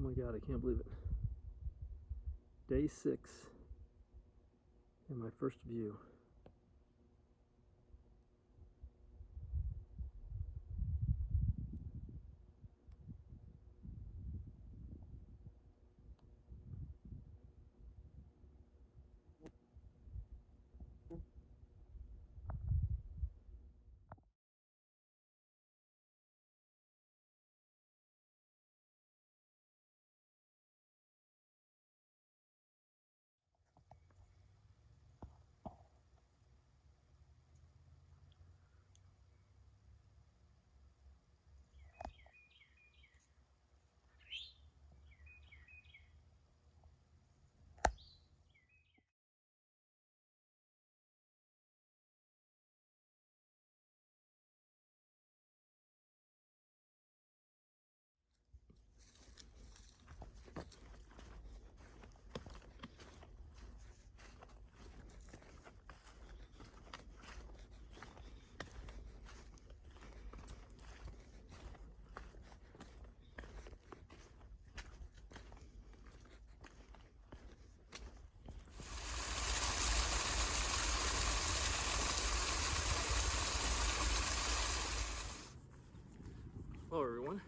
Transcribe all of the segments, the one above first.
my God, I can't believe it. Day 6 and my first view. Hello everyone.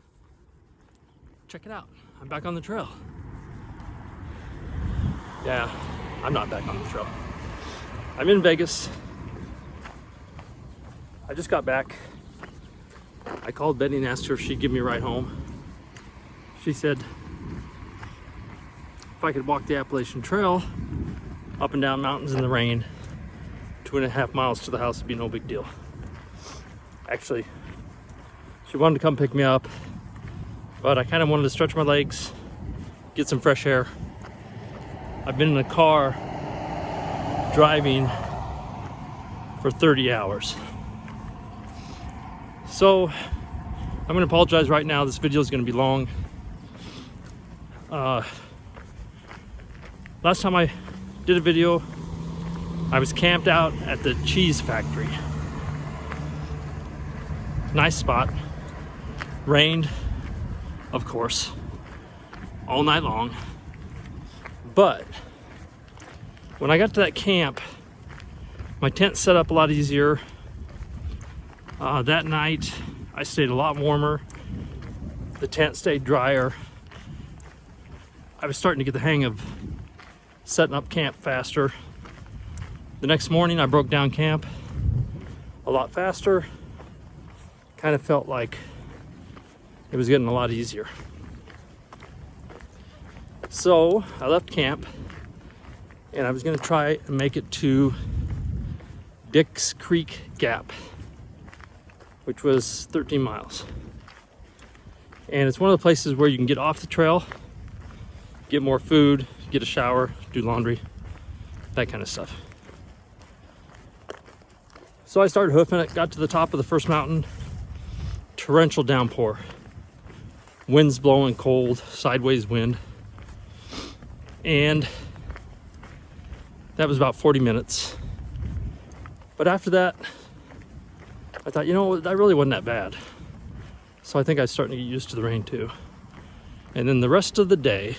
Check it out. I'm back on the trail. Yeah, I'm not back on the trail. I'm in Vegas. I just got back. I called Betty and asked her if she'd give me a ride home. She said if I could walk the Appalachian Trail up and down mountains in the rain, 2.5 miles to the house would be no big deal. Actually, she wanted to come pick me up, but I kind of wanted to stretch my legs, get some fresh air. I've been in the car driving for 30 hours. So I'm going to apologize right now. This video is going to be long. Last time I did a video, I was camped out at the cheese factory. Nice spot. Rained, of course, all night long. But when I got to that camp, my tent set up a lot easier. That night, I stayed a lot warmer. The tent stayed drier. I was starting to get the hang of setting up camp faster. The next morning, I broke down camp a lot faster. Kind of felt like it was getting a lot easier. So I left camp and I was going to try and make it to Dix Creek Gap, which was 13 miles. And it's one of the places where you can get off the trail, get more food, get a shower, do laundry, that kind of stuff. So I started hoofing it, got to the top of the first mountain, torrential downpour. Wind's blowing cold, sideways wind. And that was about 40 minutes. But after that, I thought, you know, that really wasn't that bad. So I think I was starting to get used to the rain too. And then the rest of the day,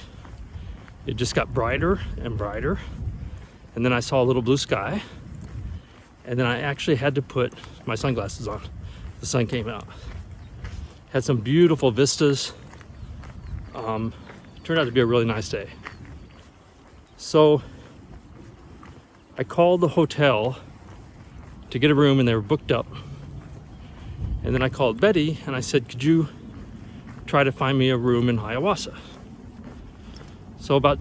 it just got brighter and brighter. And then I saw a little blue sky. And then I actually had to put my sunglasses on. The sun came out. Had some beautiful vistas. Turned out to be a really nice day. So I called the hotel to get a room and they were booked up. And then I called Betty and I said, could you try to find me a room in Hiawassee? So about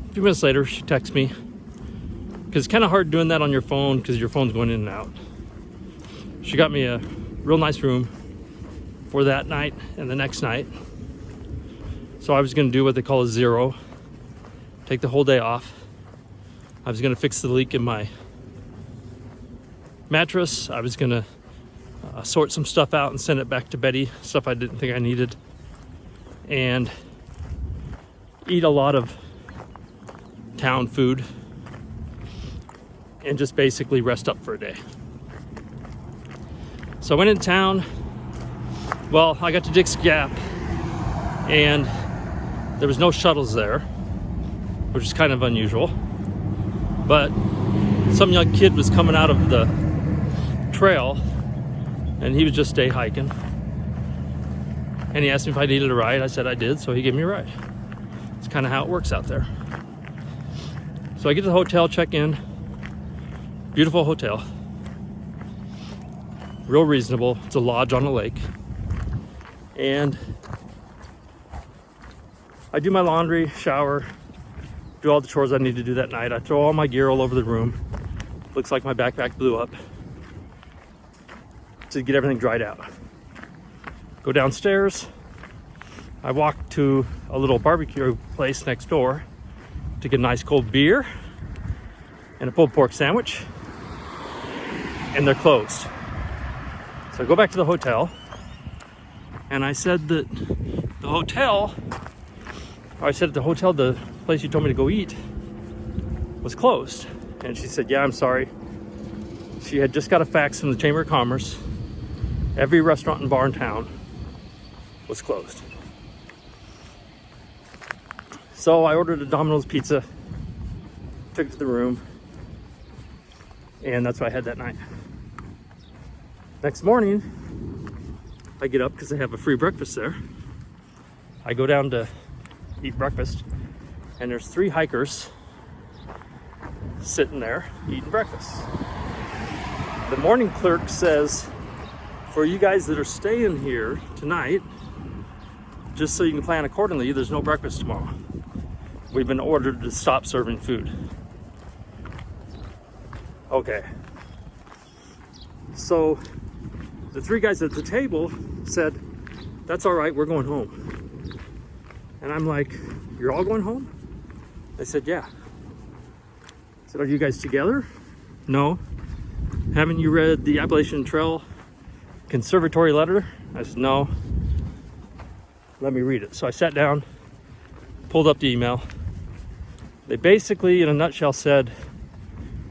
a few minutes later, she texts me, because it's kind of hard doing that on your phone because your phone's going in and out. She got me a real nice room for that night and the next night. So I was going to do what they call a zero, take the whole day off. I was going to fix the leak in my mattress. I was going to sort some stuff out and send it back to Betty, stuff I didn't think I needed, and eat a lot of town food and just basically rest up for a day. So I went into town. Well, I got to Dix Gap and There was no shuttles there, which is kind of unusual. But some young kid was coming out of the trail, and he was just day hiking. And he asked me if I needed a ride. I said I did, so he gave me a ride. It's kind of how it works out there. So I get to the hotel, check in. Beautiful hotel. Real reasonable. It's a lodge on a lake. And I do my laundry, shower, do all the chores I need to do that night. I throw all my gear all over the room. Looks like my backpack blew up, to get everything dried out. Go downstairs. I walk to a little barbecue place next door to get a nice cold beer and a pulled pork sandwich, and they're closed. So I go back to the hotel, and I said that the place you told me to go eat was closed. And she said, yeah, I'm sorry. She had just got a fax from the Chamber of Commerce. Every restaurant and bar in town was closed. So I ordered a Domino's pizza, took it to the room, and that's what I had that night. Next morning, I get up because they have a free breakfast there. I go down to eat breakfast, and there's 3 hikers sitting there eating breakfast. The morning clerk says, for you guys that are staying here tonight, just so you can plan accordingly, there's no breakfast tomorrow. We've been ordered to stop serving food. Okay. So the 3 guys at the table said, that's all right, we're going home. And I'm like, you're all going home? They said, yeah. I said, are you guys together? No. Haven't you read the Appalachian Trail Conservatory letter? I said, no. Let me read it. So I sat down, pulled up the email. They basically, in a nutshell, said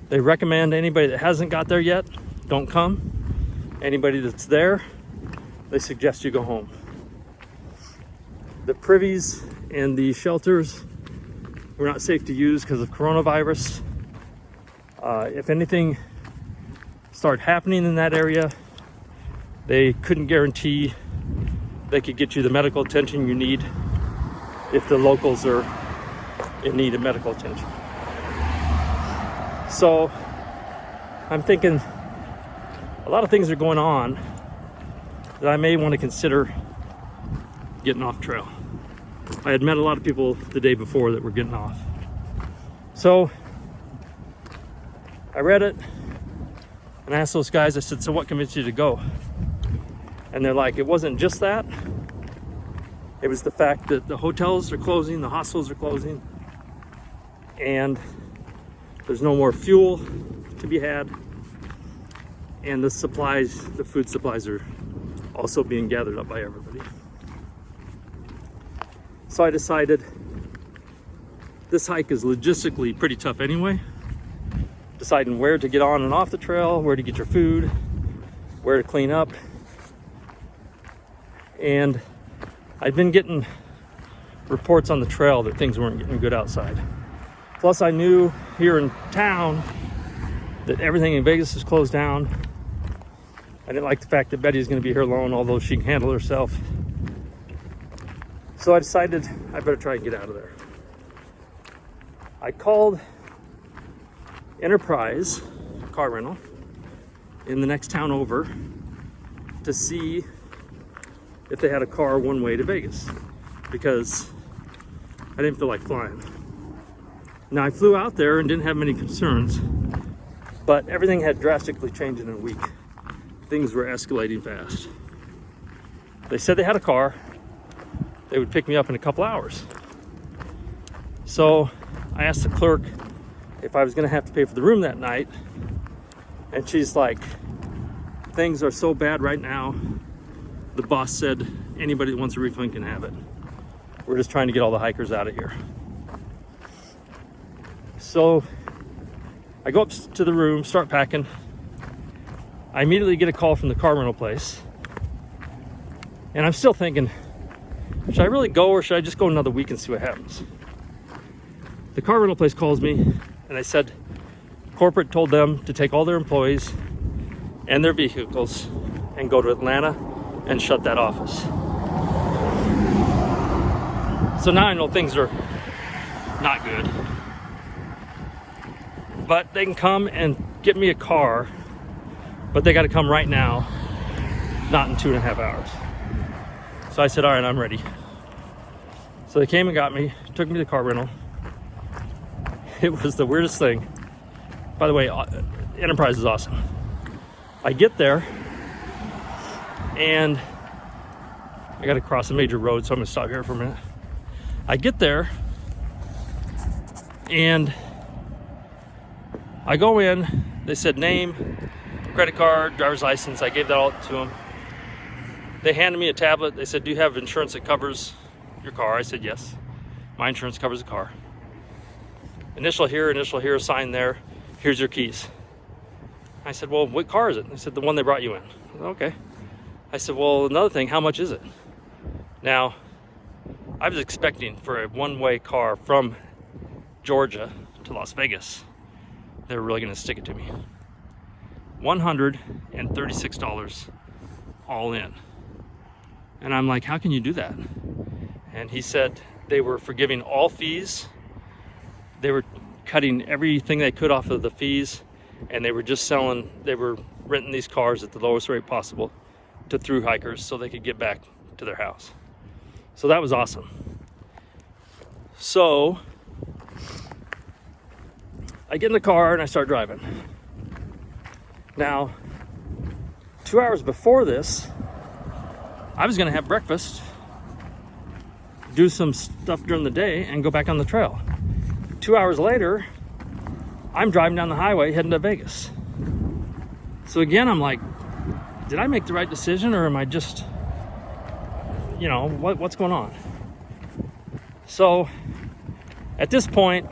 they recommend anybody that hasn't got there yet, don't come. Anybody that's there, they suggest you go home. The privies and the shelters were not safe to use because of coronavirus. If anything started happening in that area, they couldn't guarantee they could get you the medical attention you need if the locals are in need of medical attention. So I'm thinking a lot of things are going on that I may want to consider getting off trail. I had met a lot of people the day before that were getting off. So I read it and I asked those guys, I said, so what convinced you to go? And they're like, it wasn't just that. It was the fact that the hotels are closing, the hostels are closing, and there's no more fuel to be had. And the supplies, the food supplies are also being gathered up by everybody. So I decided this hike is logistically pretty tough anyway. Deciding where to get on and off the trail, where to get your food, where to clean up. And I'd been getting reports on the trail that things weren't getting good outside. Plus I knew here in town that everything in Vegas is closed down. I didn't like the fact that Betty's going to be here alone, although she can handle herself. So I decided I better try and get out of there. I called Enterprise car rental in the next town over to see if they had a car one way to Vegas, because I didn't feel like flying. Now I flew out there and didn't have many concerns, but everything had drastically changed in a week. Things were escalating fast. They said they had a car. They would pick me up in a couple hours. So I asked the clerk if I was gonna have to pay for the room that night. And she's like, things are so bad right now. The boss said anybody that wants a refund can have it. We're just trying to get all the hikers out of here. So I go up to the room, start packing. I immediately get a call from the car rental place. And I'm still thinking, should I really go, or should I just go another week and see what happens? The car rental place calls me, and they said corporate told them to take all their employees and their vehicles and go to Atlanta and shut that office. So now I know things are not good. But they can come and get me a car, but they got to come right now, not in 2.5 hours. So I said, all right, I'm ready. So they came and got me, took me to the car rental. It was the weirdest thing. By the way, Enterprise is awesome. I get there, and I got to cross a major road, so I'm going to stop here for a minute. I get there, and I go in. They said name, credit card, driver's license. I gave that all to them. They handed me a tablet. They said, do you have insurance that covers your car? I said, yes. My insurance covers the car. Initial here, sign there. Here's your keys. I said, well, what car is it? They said, the one they brought you in. I said, okay. I said, well, another thing, how much is it? Now, I was expecting for a one-way car from Georgia to Las Vegas, they were really going to stick it to me. $136 all in. And I'm like, how can you do that? And he said they were forgiving all fees. They were cutting everything they could off of the fees, and they were renting these cars at the lowest rate possible to thru hikers so they could get back to their house. So that was awesome. So I get in the car and I start driving. Now, 2 hours before this, I was gonna have breakfast, do some stuff during the day, and go back on the trail. 2 hours later, I'm driving down the highway heading to Vegas. So again, I'm like, did I make the right decision, or am I just, what's going on? So at this point,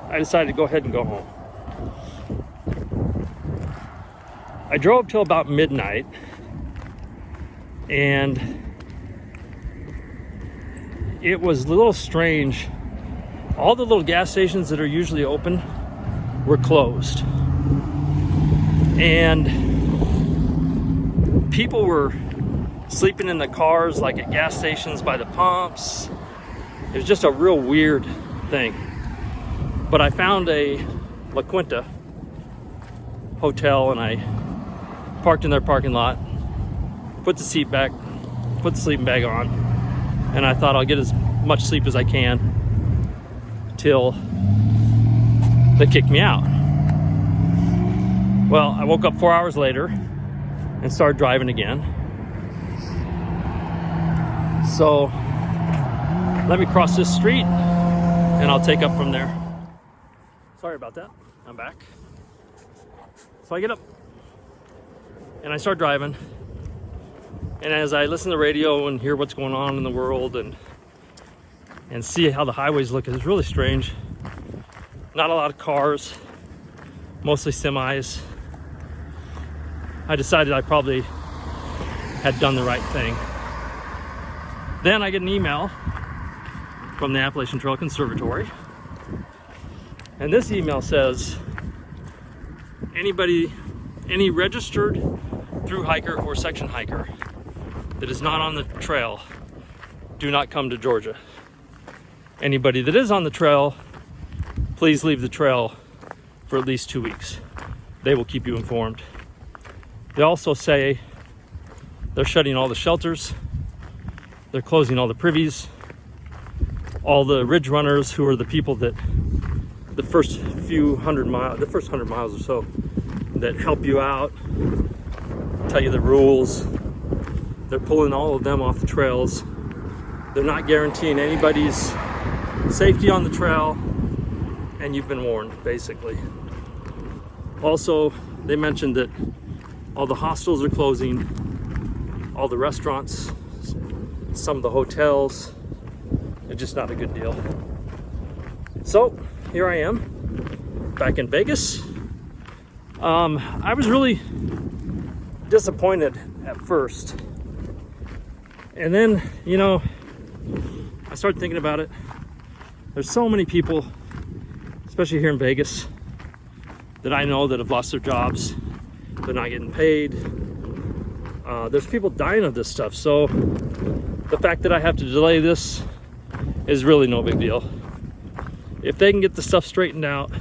I decided to go ahead and go home. I drove till about midnight, and it was a little strange. All the little gas stations that are usually open were closed, and people were sleeping in the cars, like at gas stations by the pumps. It was just a real weird thing. But I found a La Quinta hotel, and I parked in their parking lot, put the seat back, put the sleeping bag on, and I thought I'll get as much sleep as I can till they kicked me out. Well, I woke up 4 hours later and started driving again. So let me cross this street and I'll take up from there. Sorry about that. I'm back. So I get up and I start driving. And as I listen to the radio and hear what's going on in the world and see how the highways look, it's really strange. Not a lot of cars, mostly semis. I decided I probably had done the right thing. Then I get an email from the Appalachian Trail Conservatory. And this email says, any registered thru hiker or section hiker that is not on the trail, do not come to Georgia. Anybody that is on the trail, please leave the trail for at least 2 weeks. They will keep you informed. They also say they're shutting all the shelters, they're closing all the privies, all the ridge runners, who are the people that the first 100 miles or so, that help you out, tell you the rules. They're pulling all of them off the trails. They're not guaranteeing anybody's safety on the trail, and you've been warned, basically. Also, they mentioned that all the hostels are closing, all the restaurants, some of the hotels. It's just not a good deal. So here I am, back in Vegas. I was really disappointed at first. And then, I started thinking about it. There's so many people, especially here in Vegas, that I know that have lost their jobs. They're not getting paid. There's people dying of this stuff. So the fact that I have to delay this is really no big deal. If they can get the stuff straightened out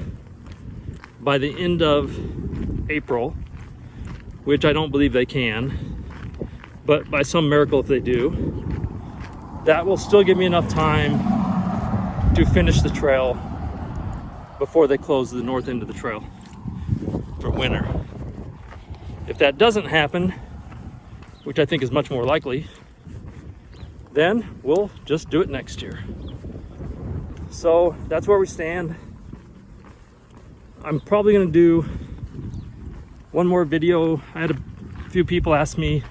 by the end of April, which I don't believe they can, but by some miracle if they do, that will still give me enough time to finish the trail before they close the north end of the trail for winter. If that doesn't happen, which I think is much more likely, then we'll just do it next year. So that's where we stand. I'm probably gonna do one more video. I had a few people ask me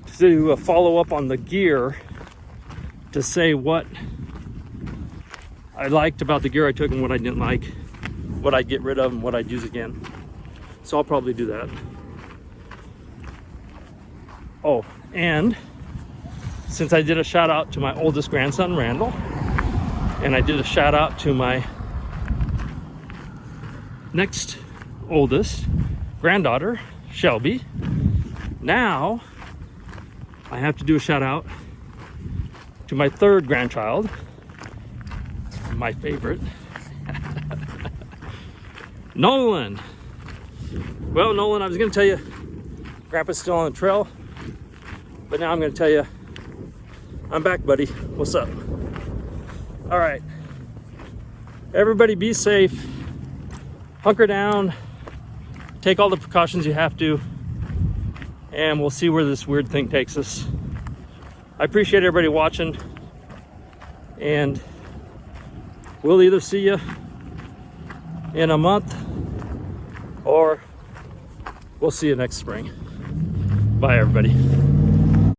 to do a follow-up on the gear, to say what I liked about the gear I took and what I didn't like, what I'd get rid of and what I'd use again. So I'll probably do that. Oh, and since I did a shout out to my oldest grandson, Randall, and I did a shout out to my next oldest granddaughter, Shelby, now I have to do a shout out to my third grandchild, my favorite, Nolan. Well, Nolan, I was going to tell you Grandpa's still on the trail, but now I'm going to tell you I'm back, buddy. What's up? All right, everybody be safe, hunker down, take all the precautions you have to, and we'll see where this weird thing takes us. I appreciate everybody watching, and we'll either see you in a month or we'll see you next spring. Bye, everybody.